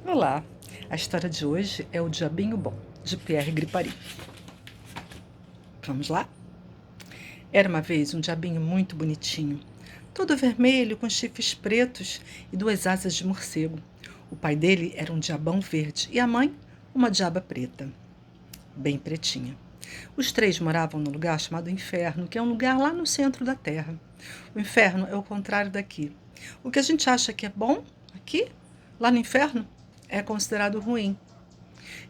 Olá, a história de hoje é O Diabinho Bom, de Pierre Gripari. Vamos lá? Era uma vez um diabinho muito bonitinho, todo vermelho, com chifres pretos e duas asas de morcego. O pai dele era um diabão verde e a mãe, uma diaba preta, bem pretinha. Os três moravam num lugar chamado Inferno, que é um lugar lá no centro da Terra. O inferno é o contrário daqui. O que a gente acha que é bom aqui, lá no inferno, é considerado ruim.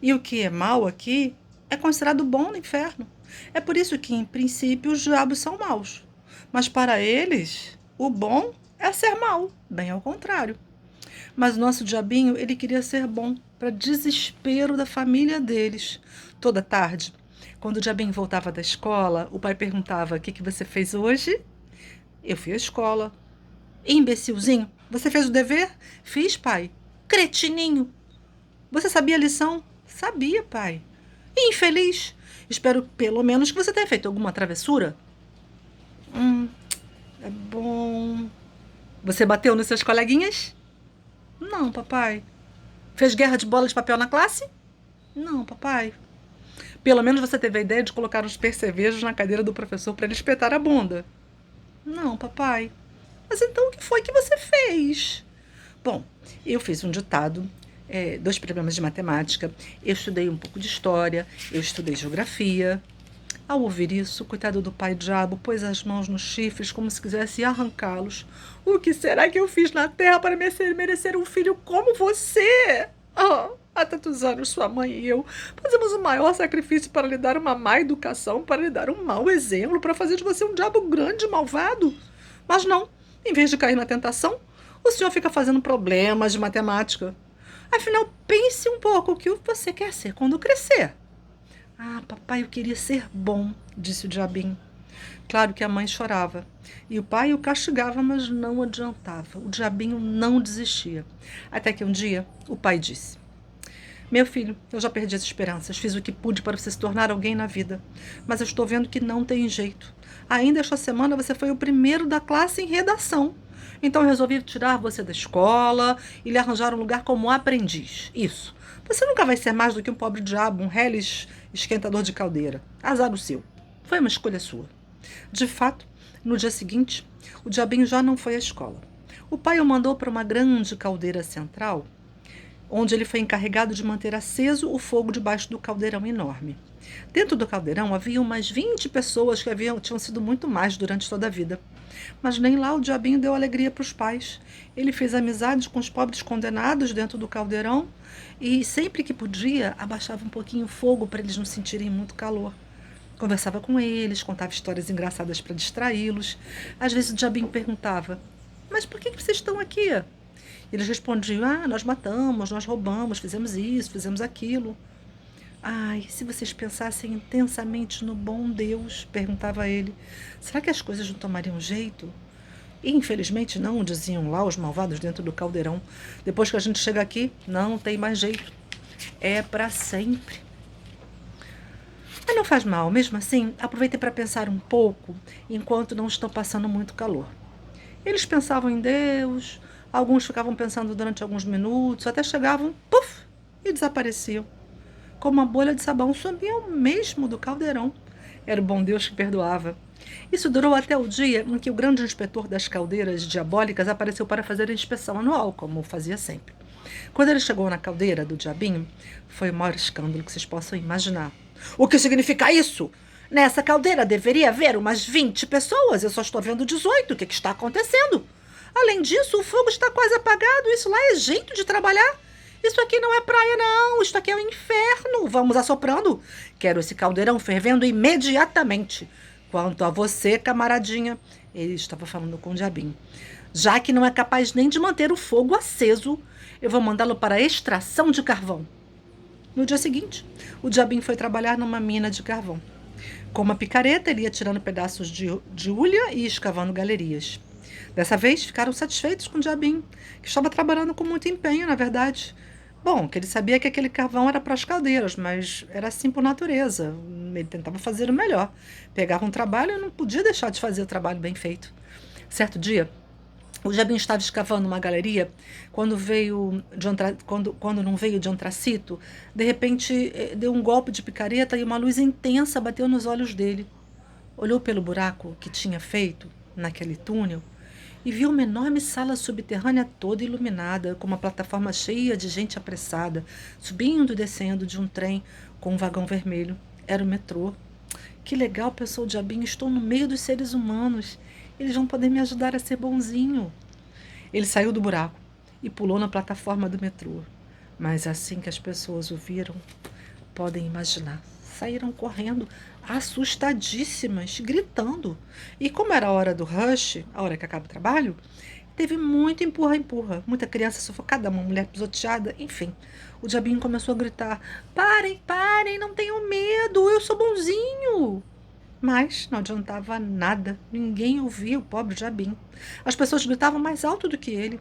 E o que é mal aqui é considerado bom no inferno. É por isso que, em princípio, os diabos são maus. Mas para eles, o bom é ser mau, bem ao contrário. Mas o nosso diabinho, ele queria ser bom, para desespero da família deles. Toda tarde, quando o diabinho voltava da escola, o pai perguntava: O que você fez hoje? Eu fui à escola. Imbecilzinho, você fez o dever? Fiz, pai. Cretininho, você sabia a lição? Sabia, pai. E infeliz? Espero pelo menos que você tenha feito alguma travessura. Hum, é bom. Você bateu nos seus coleguinhas? Não, papai. Fez guerra de bola de papel na classe? Não, papai. Pelo menos você teve a ideia de colocar uns percevejos na cadeira do professor para ele espetar a bunda. Não, papai. Mas então o que foi que você fez? Bom, eu fiz um ditado, dois problemas de matemática, eu estudei um pouco de história, eu estudei geografia. Ao ouvir isso, coitado do pai diabo pôs as mãos nos chifres como se quisesse arrancá-los. O que será que eu fiz na terra para merecer um filho como você? Há tantos anos sua mãe e eu fazemos o maior sacrifício para lhe dar uma má educação, para lhe dar um mau exemplo, para fazer de você um diabo grande e malvado. Mas não, em vez de cair na tentação, o senhor fica fazendo problemas de matemática. Afinal, pense um pouco o que você quer ser quando crescer. Ah, papai, eu queria ser bom, disse o diabinho. Claro que a mãe chorava. E o pai o castigava, mas não adiantava. O diabinho não desistia. Até que um dia o pai disse: Meu filho, eu já perdi as esperanças. Fiz o que pude para você se tornar alguém na vida. Mas eu estou vendo que não tem jeito. Ainda esta semana você foi o primeiro da classe em redação. Então eu resolvi tirar você da escola e lhe arranjar um lugar como aprendiz. Isso. Você nunca vai ser mais do que um pobre diabo, um reles esquentador de caldeira. Azar o seu. Foi uma escolha sua. De fato, no dia seguinte, o diabinho já não foi à escola. O pai o mandou para uma grande caldeira central, onde ele foi encarregado de manter aceso o fogo debaixo do caldeirão enorme. Dentro do caldeirão havia umas 20 pessoas que tinham sido muito mais durante toda a vida. Mas nem lá o diabinho deu alegria para os pais. Ele fez amizade com os pobres condenados dentro do caldeirão e, sempre que podia, abaixava um pouquinho o fogo para eles não sentirem muito calor. Conversava com eles, contava histórias engraçadas para distraí-los. Às vezes o diabinho perguntava: Mas por que vocês estão aqui? Eles respondiam: nós matamos, nós roubamos, fizemos isso, fizemos aquilo. Ai, se vocês pensassem intensamente no bom Deus, perguntava ele, será que as coisas não tomariam jeito? E, infelizmente não, diziam lá os malvados dentro do caldeirão. Depois que a gente chega aqui, não tem mais jeito. É para sempre. Mas não faz mal, mesmo assim, aproveitei para pensar um pouco enquanto não estão passando muito calor. Eles pensavam em Deus, alguns ficavam pensando durante alguns minutos, até chegavam, puf, e desapareciam. Como uma bolha de sabão, sumiam mesmo do caldeirão. Era o bom Deus que perdoava. Isso durou até o dia em que o grande inspetor das caldeiras diabólicas apareceu para fazer a inspeção anual, como fazia sempre. Quando ele chegou na caldeira do diabinho, foi o maior escândalo que vocês possam imaginar. O que significa isso? Nessa caldeira deveria haver umas 20 pessoas, eu só estou vendo 18. O que está acontecendo? Além disso, o fogo está quase apagado, isso lá é jeito de trabalhar. Isso aqui não é praia, não. Isto aqui é o inferno. Vamos assoprando. Quero esse caldeirão fervendo imediatamente. Quanto a você, camaradinha, ele estava falando com o diabinho, já que não é capaz nem de manter o fogo aceso, eu vou mandá-lo para a extração de carvão. No dia seguinte, o diabinho foi trabalhar numa mina de carvão. Com uma picareta, ele ia tirando pedaços de hulha e escavando galerias. Dessa vez, ficaram satisfeitos com o diabinho, que estava trabalhando com muito empenho, na verdade. Bom, que ele sabia que aquele carvão era para as caldeiras, mas era assim por natureza. Ele tentava fazer o melhor. Pegava um trabalho e não podia deixar de fazer o trabalho bem feito. Certo dia, O diabinho estava escavando uma galeria quando não veio de antracito, de repente deu um golpe de picareta e uma luz intensa bateu nos olhos dele. Olhou pelo buraco que tinha feito naquele túnel e viu uma enorme sala subterrânea toda iluminada, com uma plataforma cheia de gente apressada, subindo e descendo de um trem com um vagão vermelho. Era o metrô. Que legal, pensou o diabinho, estou no meio dos seres humanos. Eles vão poder me ajudar a ser bonzinho. Ele saiu do buraco e pulou na plataforma do metrô. Mas assim que as pessoas o viram, podem imaginar, saíram correndo, assustadíssimas, gritando. E como era a hora do rush, a hora que acaba o trabalho, teve muito empurra-empurra, muita criança sufocada, uma mulher pisoteada, enfim. O diabinho começou a gritar: parem, parem, não tenham medo, eu sou bonzinho. Mas não adiantava nada, ninguém ouvia o pobre diabinho. As pessoas gritavam mais alto do que ele.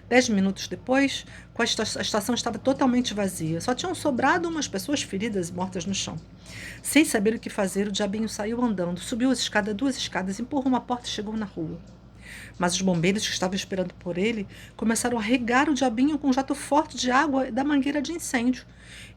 10 minutos depois, a estação estava totalmente vazia. Só tinham sobrado umas pessoas feridas e mortas no chão. Sem saber o que fazer, o diabinho saiu andando, subiu as escadas, 2 escadas, empurrou uma porta e chegou na rua. Mas os bombeiros que estavam esperando por ele começaram a regar o diabinho com um jato forte de água da mangueira de incêndio.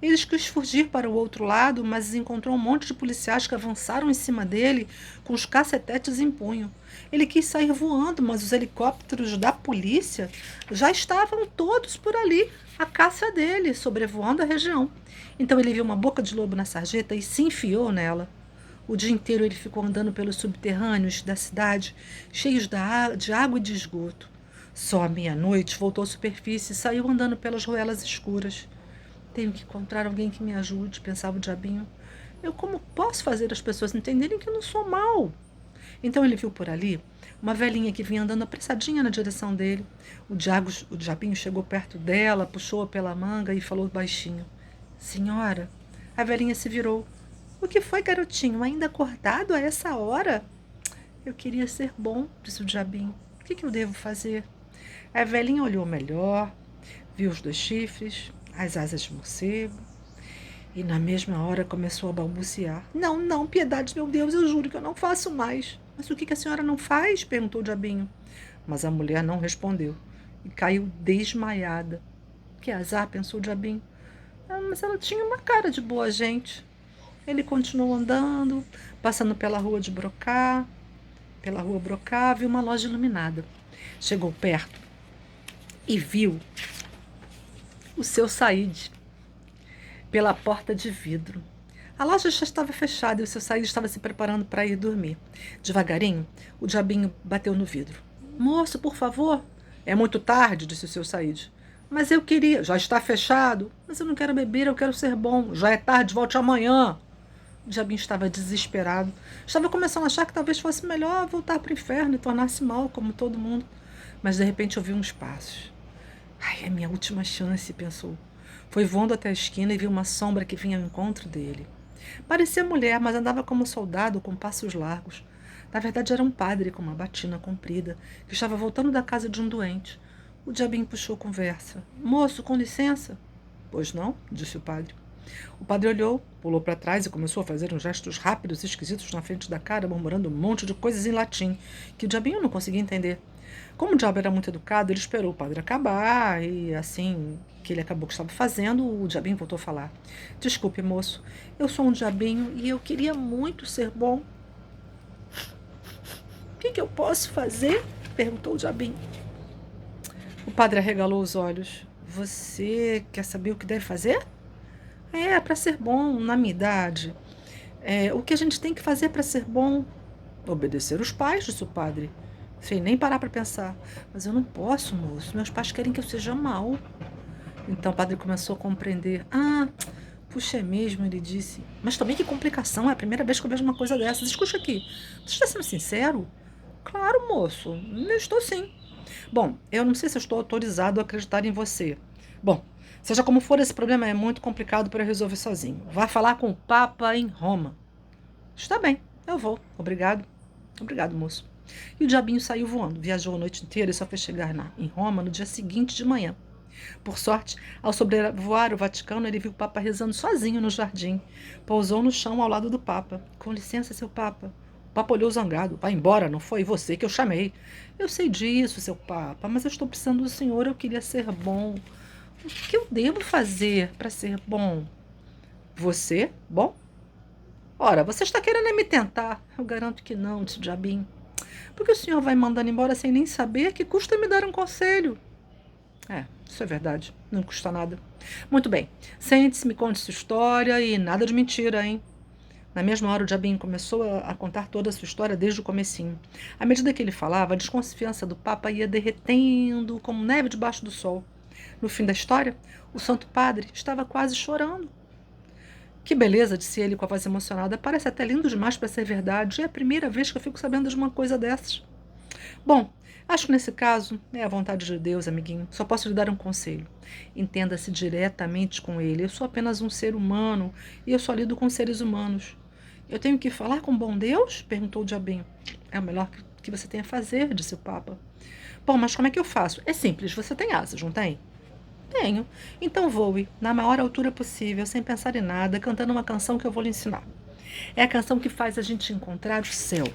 Eles quis fugir para o outro lado, mas encontrou um monte de policiais que avançaram em cima dele com os cacetetes em punho. Ele quis sair voando, mas os helicópteros da polícia já estavam todos por ali, à caça dele, sobrevoando a região. Então ele viu uma boca de lobo na sarjeta e se enfiou nela. O dia inteiro ele ficou andando pelos subterrâneos da cidade, cheios de água e de esgoto. Só à meia-noite voltou à superfície e saiu andando pelas ruelas escuras. Tenho que encontrar alguém que me ajude, pensava o diabinho. Eu como posso fazer as pessoas entenderem que eu não sou mau? Então ele viu por ali uma velhinha que vinha andando apressadinha na direção dele. O diabinho chegou perto dela, puxou-a pela manga e falou baixinho: Senhora. A velhinha se virou. O que foi, garotinho? Ainda acordado a essa hora? Eu queria ser bom, disse o diabinho. O que eu devo fazer? A velhinha olhou melhor, viu os 2 chifres, as asas de morcego, e na mesma hora começou a balbuciar. Não, não, piedade, meu Deus, eu juro que eu não faço mais. Mas o que a senhora não faz? Perguntou o diabinho. Mas a mulher não respondeu e caiu desmaiada. Que azar, pensou o diabinho. Mas ela tinha uma cara de boa gente. Ele continuou andando, passando pela rua Brocá, viu uma loja iluminada. Chegou perto e viu o seu Said pela porta de vidro. A loja já estava fechada e o seu Said estava se preparando para ir dormir. Devagarinho, o diabinho bateu no vidro. Moço, por favor. É muito tarde, disse o seu Said. Mas eu queria. Já está fechado. Mas eu não quero beber, eu quero ser bom. Já é tarde, volte amanhã. O diabinho estava desesperado. Estava começando a achar que talvez fosse melhor voltar para o inferno e tornar-se mal, como todo mundo. Mas de repente ouviu uns passos. Ai, é minha última chance, pensou. Foi voando até a esquina e viu uma sombra que vinha ao encontro dele. Parecia mulher, mas andava como soldado, com passos largos. Na verdade, era um padre com uma batina comprida, que estava voltando da casa de um doente. O diabinho puxou conversa. Moço, com licença? Pois não, disse o padre. O padre olhou, pulou para trás e começou a fazer uns gestos rápidos e esquisitos na frente da cara, murmurando um monte de coisas em latim, que o diabinho não conseguia entender. Como o diabo era muito educado, ele esperou o padre acabar e, assim que ele acabou o que estava fazendo, o diabinho voltou a falar. Desculpe, moço, eu sou um diabinho e eu queria muito ser bom. O que eu posso fazer? Perguntou o diabinho. O padre arregalou os olhos. Você quer saber o que deve fazer? Para ser bom, na minha idade. O que a gente tem que fazer para ser bom? Obedecer os pais, disse o padre. Sem nem parar para pensar. Mas eu não posso, moço. Meus pais querem que eu seja mau. Então o padre começou a compreender. Puxa, é mesmo, ele disse. Mas também que complicação, é a primeira vez que eu vejo uma coisa dessas. Escuta aqui, você está sendo sincero? Claro, moço, eu estou sim. Bom, eu não sei se eu estou autorizado a acreditar em você. Bom, seja como for, esse problema é muito complicado para eu resolver sozinho. Vá falar com o Papa em Roma. Está bem, eu vou. Obrigado. Obrigado, moço. E o diabinho saiu voando. Viajou a noite inteira e só foi chegar em Roma no dia seguinte de manhã. Por sorte, ao sobrevoar o Vaticano, ele viu o Papa rezando sozinho no jardim. Pousou no chão ao lado do Papa. Com licença, seu Papa. O Papa olhou zangado. Vai embora, não foi você que eu chamei. Eu sei disso, seu Papa, mas eu estou precisando do senhor, eu queria ser bom. O que eu devo fazer para ser bom? Você? Bom? Ora, você está querendo me tentar. Eu garanto que não, disse o diabinho. Porque o senhor vai me mandando embora sem nem saber que custa me dar um conselho. Isso é verdade. Não custa nada. Muito bem. Sente-se, me conte sua história e nada de mentira, hein? Na mesma hora, o diabinho começou a contar toda a sua história desde o comecinho. À medida que ele falava, a desconfiança do Papa ia derretendo como neve debaixo do sol. No fim da história, o Santo Padre estava quase chorando. Que beleza, disse ele com a voz emocionada. Parece até lindo demais para ser verdade. É a primeira vez que eu fico sabendo de uma coisa dessas. Bom, acho que nesse caso é a vontade de Deus, amiguinho. Só posso lhe dar um conselho. Entenda-se diretamente com ele. Eu sou apenas um ser humano e eu só lido com seres humanos. Eu tenho que falar com o bom Deus? Perguntou o diabinho. É o melhor que você tem a fazer, disse o Papa. Bom, mas como é que eu faço? É simples, você tem asas, não tem? Tenho. Então voe, na maior altura possível, sem pensar em nada, cantando uma canção que eu vou lhe ensinar. É a canção que faz a gente encontrar o céu.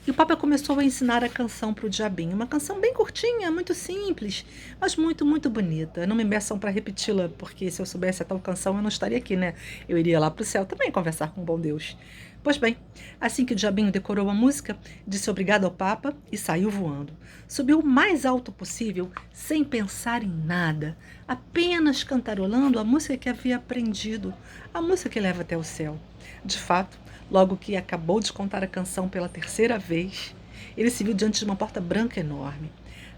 E o Papa começou a ensinar a canção para o diabinho. Uma canção bem curtinha, muito simples, mas muito, muito bonita. Não me meçam para repeti-la, porque se eu soubesse a tal canção eu não estaria aqui, né? Eu iria lá para o céu também conversar com o bom Deus. Pois bem, assim que o diabinho decorou a música, disse obrigado ao Papa e saiu voando. Subiu o mais alto possível, sem pensar em nada, apenas cantarolando a música que havia aprendido, a música que leva até o céu. De fato, logo que acabou de contar a canção pela terceira vez, ele se viu diante de uma porta branca enorme.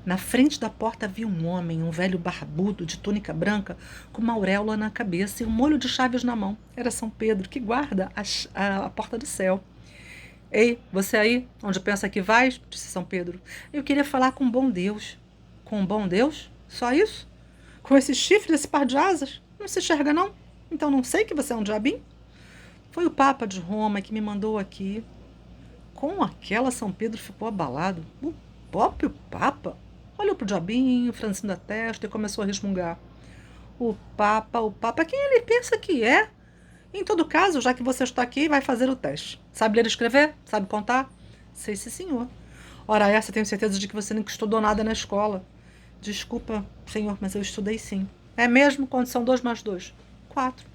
Na frente da porta havia um homem, um velho barbudo, de túnica branca, com uma auréola na cabeça e um molho de chaves na mão. Era São Pedro, que guarda a porta do céu. Ei, você aí, onde pensa que vai? Disse São Pedro. Eu queria falar com um bom Deus. Com um bom Deus? Só isso? Com esse chifre, esse par de asas? Não se enxerga, não? Então não sei que você é um diabinho? Foi o Papa de Roma que me mandou aqui. Com aquela, São Pedro ficou abalado. O próprio Papa? Olhou para o diabinho, franzindo a testa e começou a resmungar. O Papa, quem ele pensa que é? Em todo caso, já que você está aqui, vai fazer o teste. Sabe ler e escrever? Sabe contar? Sei, sim, senhor. Ora, essa tenho certeza de que você nunca estudou nada na escola. Desculpa, senhor, mas eu estudei sim. É mesmo? Quando são 2 mais 2? 4.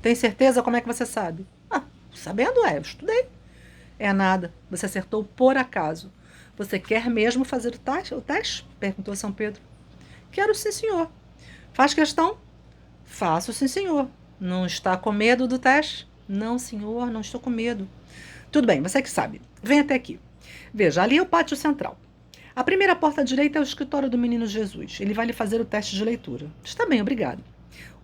Tem certeza? Como é que você sabe? Sabendo eu estudei. É nada, você acertou por acaso. Você quer mesmo fazer o teste? Perguntou São Pedro. Quero sim, senhor. Faz questão? Faço sim, senhor. Não está com medo do teste? Não, senhor, não estou com medo. Tudo bem, você que sabe. Vem até aqui. Veja, ali é o pátio central. A primeira porta à direita é o escritório do menino Jesus. Ele vai lhe fazer o teste de leitura. Está bem, obrigado.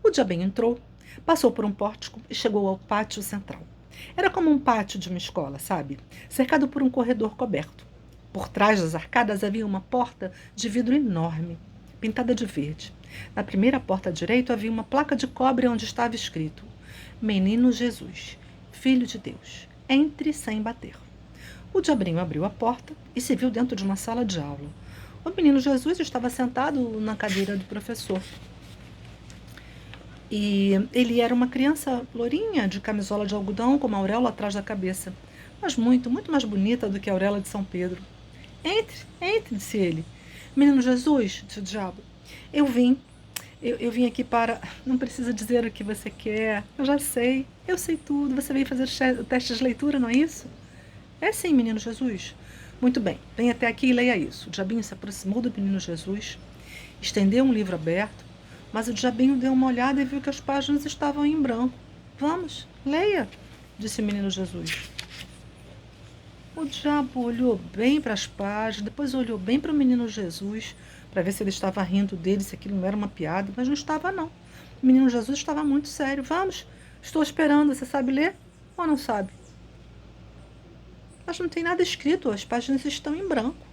O diabinho entrou, passou por um pórtico e chegou ao pátio central. Era como um pátio de uma escola, sabe? Cercado por um corredor coberto. Por trás das arcadas havia uma porta de vidro enorme, pintada de verde. Na primeira porta à direita havia uma placa de cobre onde estava escrito: Menino Jesus, Filho de Deus, entre sem bater. O diabinho abriu a porta e se viu dentro de uma sala de aula. O menino Jesus estava sentado na cadeira do professor. E ele era uma criança lourinha, de camisola de algodão, com uma auréola atrás da cabeça, mas muito, muito mais bonita do que a auréola de São Pedro. Entre, disse ele. Menino Jesus, disse o diabo, eu vim aqui para... Não precisa dizer o que você quer, eu sei tudo, você veio fazer o teste de leitura, não é isso? É sim, menino Jesus. Muito bem, vem até aqui e leia isso. O diabinho se aproximou do menino Jesus, estendeu um livro aberto, mas o diabinho deu uma olhada e viu que as páginas estavam em branco. Vamos, leia, disse o menino Jesus. O diabo olhou bem para as páginas, depois olhou bem para o menino Jesus, para ver se ele estava rindo dele, se aquilo não era uma piada, mas não estava, não. O menino Jesus estava muito sério. Vamos, estou esperando, você sabe ler ou não sabe? Mas não tem nada escrito, as páginas estão em branco.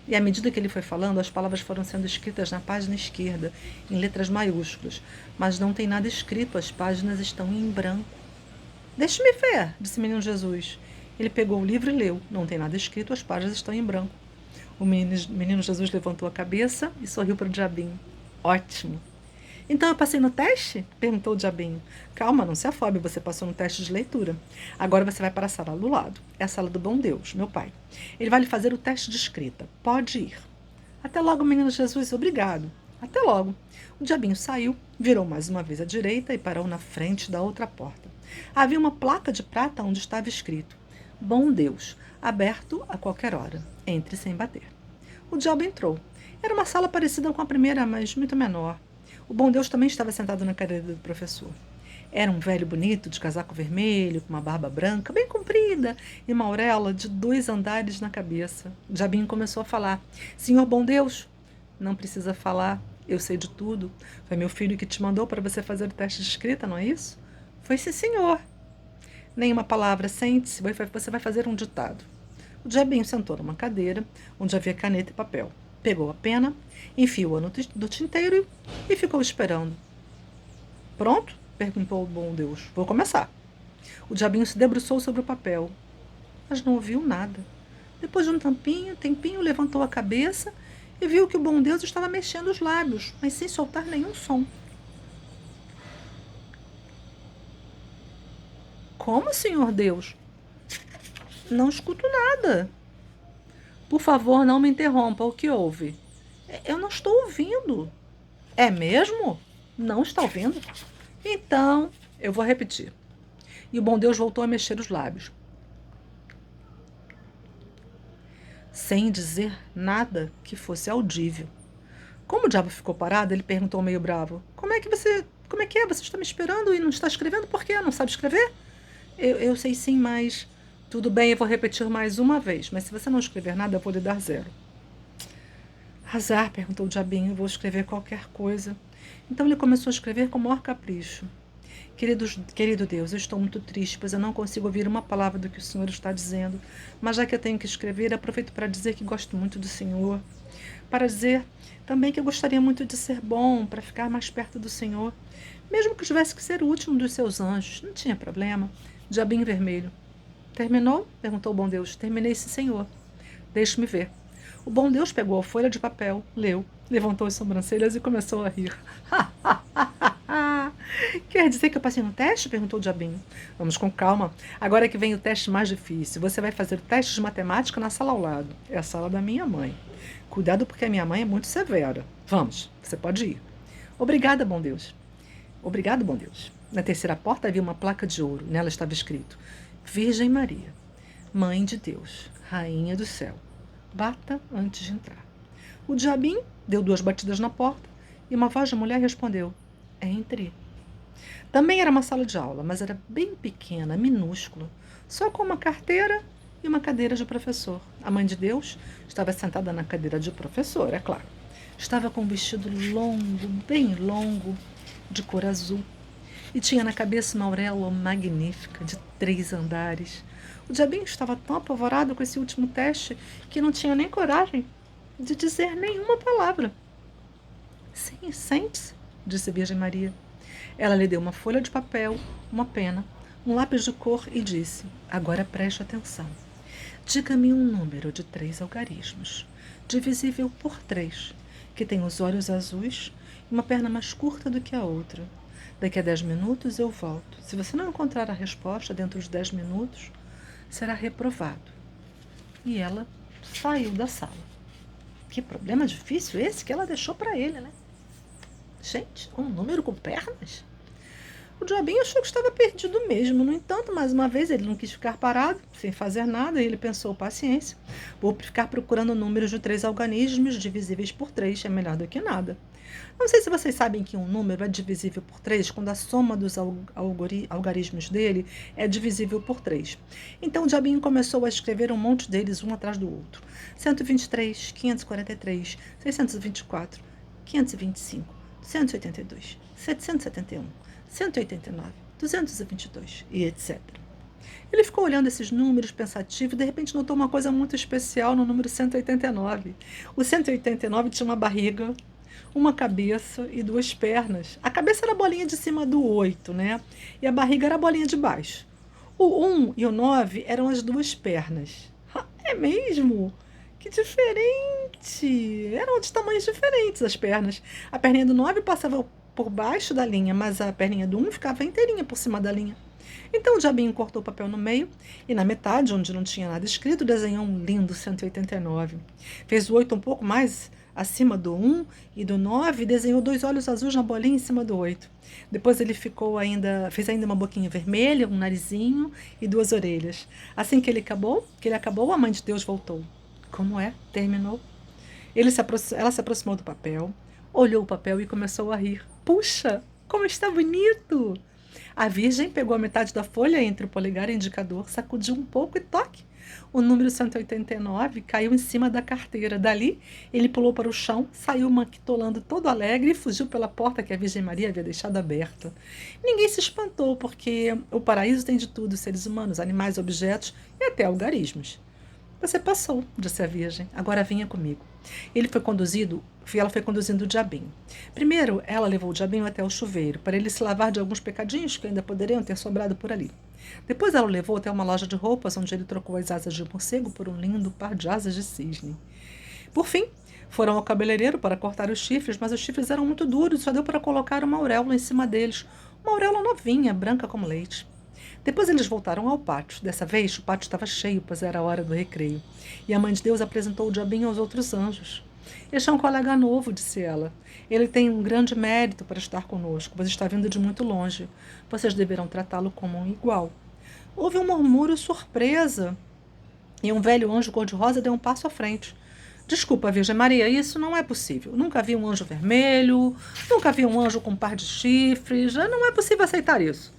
E à medida que ele foi falando, as palavras foram sendo escritas na página esquerda, em letras maiúsculas. Mas não tem nada escrito, as páginas estão em branco. Deixe-me ver, disse o menino Jesus. Ele pegou o livro e leu. Não tem nada escrito, as páginas estão em branco. O menino Jesus levantou a cabeça e sorriu para o diabinho. Ótimo! Então eu passei no teste? Perguntou o diabinho. Calma, não se afobe, você passou no teste de leitura. Agora você vai para a sala do lado. É a sala do bom Deus, meu pai. Ele vai lhe fazer o teste de escrita. Pode ir. Até logo, menino Jesus, obrigado. Até logo. O diabinho saiu, virou mais uma vez à direita e parou na frente da outra porta. Havia uma placa de prata onde estava escrito: Bom Deus, aberto a qualquer hora. Entre sem bater. O diabo entrou. Era uma sala parecida com a primeira, mas muito menor. O bom Deus também estava sentado na cadeira do professor. Era um velho bonito, de casaco vermelho, com uma barba branca, bem comprida, e uma auréola de 2 andares na cabeça. O diabinho começou a falar. Senhor bom Deus, não precisa falar, eu sei de tudo. Foi meu filho que te mandou para você fazer o teste de escrita, não é isso? Foi sim, senhor. Nenhuma palavra, sente-se, você vai fazer um ditado. O diabinho sentou numa cadeira, onde havia caneta e papel. Pegou a pena, enfiou-a no tinteiro e ficou esperando. Pronto? Perguntou o bom Deus. Vou começar. O diabinho se debruçou sobre o papel, mas não ouviu nada. Depois de um tempinho, levantou a cabeça e viu que o bom Deus estava mexendo os lábios, mas sem soltar nenhum som. Como, senhor Deus? Não escuto nada. Por favor, não me interrompa. O que houve? Eu não estou ouvindo. É mesmo? Não está ouvindo? Então, eu vou repetir. E o bom Deus voltou a mexer os lábios. Sem dizer nada que fosse audível. Como o diabo ficou parado, ele perguntou meio bravo. Como é que é? Você está me esperando e não está escrevendo? Por quê? Não sabe escrever? Eu sei sim, mas... Tudo bem, eu vou repetir mais uma vez. Mas se você não escrever nada, eu vou lhe dar 0. Azar, perguntou o diabinho. Eu vou escrever qualquer coisa. Então ele começou a escrever com o maior capricho. Querido Deus, eu estou muito triste, pois eu não consigo ouvir uma palavra do que o Senhor está dizendo. Mas já que eu tenho que escrever, aproveito para dizer que gosto muito do Senhor. Para dizer também que eu gostaria muito de ser bom, para ficar mais perto do Senhor. Mesmo que tivesse que ser o último dos seus anjos, não tinha problema. Diabinho vermelho. Terminou? Perguntou o bom Deus. Terminei, sim, Senhor. Deixe-me ver. O bom Deus pegou a folha de papel, leu, levantou as sobrancelhas e começou a rir. Quer dizer que eu passei no teste? Perguntou o diabinho. Vamos com calma. Agora é que vem o teste mais difícil. Você vai fazer o teste de matemática na sala ao lado. É a sala da minha mãe. Cuidado porque a minha mãe é muito severa. Vamos, você pode ir. Obrigada, bom Deus. Obrigado, bom Deus. Na terceira porta havia uma placa de ouro. Nela estava escrito: Virgem Maria, Mãe de Deus, Rainha do Céu. Bata antes de entrar. O diabinho deu 2 batidas na porta e uma voz de mulher respondeu: Entre. Também era uma sala de aula, mas era bem pequena, minúscula, só com uma carteira e uma cadeira de professor. A Mãe de Deus estava sentada na cadeira de professor, é claro. Estava com um vestido longo, bem longo, de cor azul, e tinha na cabeça uma auréola magnífica de 3 andares. O diabinho estava tão apavorado com esse último teste que não tinha nem coragem de dizer nenhuma palavra. Sim, sente-se, disse a Virgem Maria. Ela lhe deu uma folha de papel, uma pena, um lápis de cor e disse: Agora preste atenção. Diga-me um número de 3 algarismos, divisível por 3, que tem os olhos azuis e uma perna mais curta do que a outra. Daqui a 10 minutos eu volto. Se você não encontrar a resposta dentro dos 10 minutos, será reprovado. E ela saiu da sala. Que problema difícil esse que ela deixou para ele, né? Gente, um número com pernas? O diabinho achou que estava perdido mesmo. No entanto, mais uma vez, ele não quis ficar parado, sem fazer nada, e ele pensou: paciência, vou ficar procurando números de 3 algarismos divisíveis por 3, é melhor do que nada. Não sei se vocês sabem que um número é divisível por 3 quando a soma dos algarismos dele é divisível por 3. Então o diabinho começou a escrever um monte deles um atrás do outro. 123, 543, 624, 525, 182, 771, 189, 222 e etc. Ele ficou olhando esses números pensativo e de repente notou uma coisa muito especial no número 189. O 189 tinha uma barriga, uma cabeça e 2 pernas. A cabeça era a bolinha de cima do 8, né? E a barriga era a bolinha de baixo. O 1 e o 9 eram as 2 pernas. É mesmo? Que diferente! Eram de tamanhos diferentes as pernas. A perninha do 9 passava por baixo da linha, mas a perninha do 1 ficava inteirinha por cima da linha. Então o diabinho cortou o papel no meio e na metade, onde não tinha nada escrito, desenhou um lindo 189. Fez o 8 um pouco mais acima do 1 e do 9 e desenhou 2 olhos azuis na bolinha em cima do 8. Depois ele fez ainda uma boquinha vermelha, um narizinho e 2 orelhas. Assim que ele acabou, a mãe de Deus voltou. Como é? Terminou. Ela se aproximou do papel, olhou o papel e começou a rir. Puxa, como está bonito! A Virgem pegou a metade da folha entre o polegar e o indicador, sacudiu um pouco e toque. O número 189 caiu em cima da carteira. Dali, ele pulou para o chão, saiu manquitolando todo alegre e fugiu pela porta que a Virgem Maria havia deixado aberta. Ninguém se espantou, porque o paraíso tem de tudo, seres humanos, animais, objetos e até algarismos. Você passou, disse a Virgem. Agora venha comigo. Ela foi conduzindo o diabinho. Primeiro, ela levou o diabinho até o chuveiro, para ele se lavar de alguns pecadinhos que ainda poderiam ter sobrado por ali. Depois ela o levou até uma loja de roupas, onde ele trocou as asas de morcego por um lindo par de asas de cisne. Por fim, foram ao cabeleireiro para cortar os chifres, mas os chifres eram muito duros e só deu para colocar uma auréola em cima deles. Uma auréola novinha, branca como leite. Depois eles voltaram ao pátio. Dessa vez, o pátio estava cheio, pois era a hora do recreio. E a mãe de Deus apresentou o diabinho aos outros anjos. Este é um colega novo, disse ela. Ele tem um grande mérito para estar conosco, pois está vindo de muito longe. Vocês deverão tratá-lo como um igual. Houve um murmúrio surpresa, e um velho anjo cor-de-rosa deu um passo à frente. Desculpa, Virgem Maria, isso não é possível. Nunca vi um anjo vermelho, nunca vi um anjo com um par de chifres. Não é possível aceitar isso.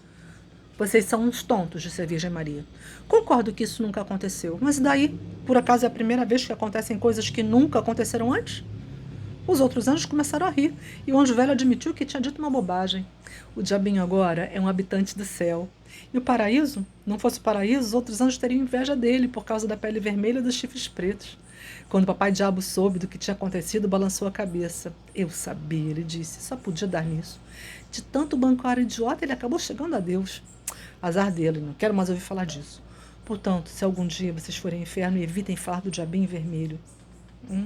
Vocês são uns tontos, disse a Virgem Maria. Concordo que isso nunca aconteceu, mas e daí? Por acaso é a primeira vez que acontecem coisas que nunca aconteceram antes? Os outros anjos começaram a rir, e o anjo velho admitiu que tinha dito uma bobagem. O diabinho agora é um habitante do céu. E o paraíso? Não fosse o paraíso, os outros anjos teriam inveja dele por causa da pele vermelha e dos chifres pretos. Quando o papai diabo soube do que tinha acontecido, balançou a cabeça. Eu sabia, ele disse, só podia dar nisso. De tanto bancar idiota, ele acabou chegando a Deus. Azar dele, não quero mais ouvir falar disso. Portanto, se algum dia vocês forem ao inferno, evitem falar do diabinho vermelho.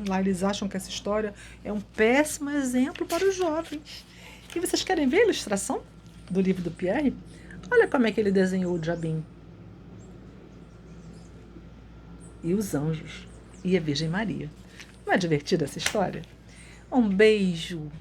Lá eles acham que essa história é um péssimo exemplo para os jovens. E vocês querem ver a ilustração do livro do Pierre? Olha como é que ele desenhou o diabinho. E os anjos. E a Virgem Maria. Não é divertida essa história? Um beijo.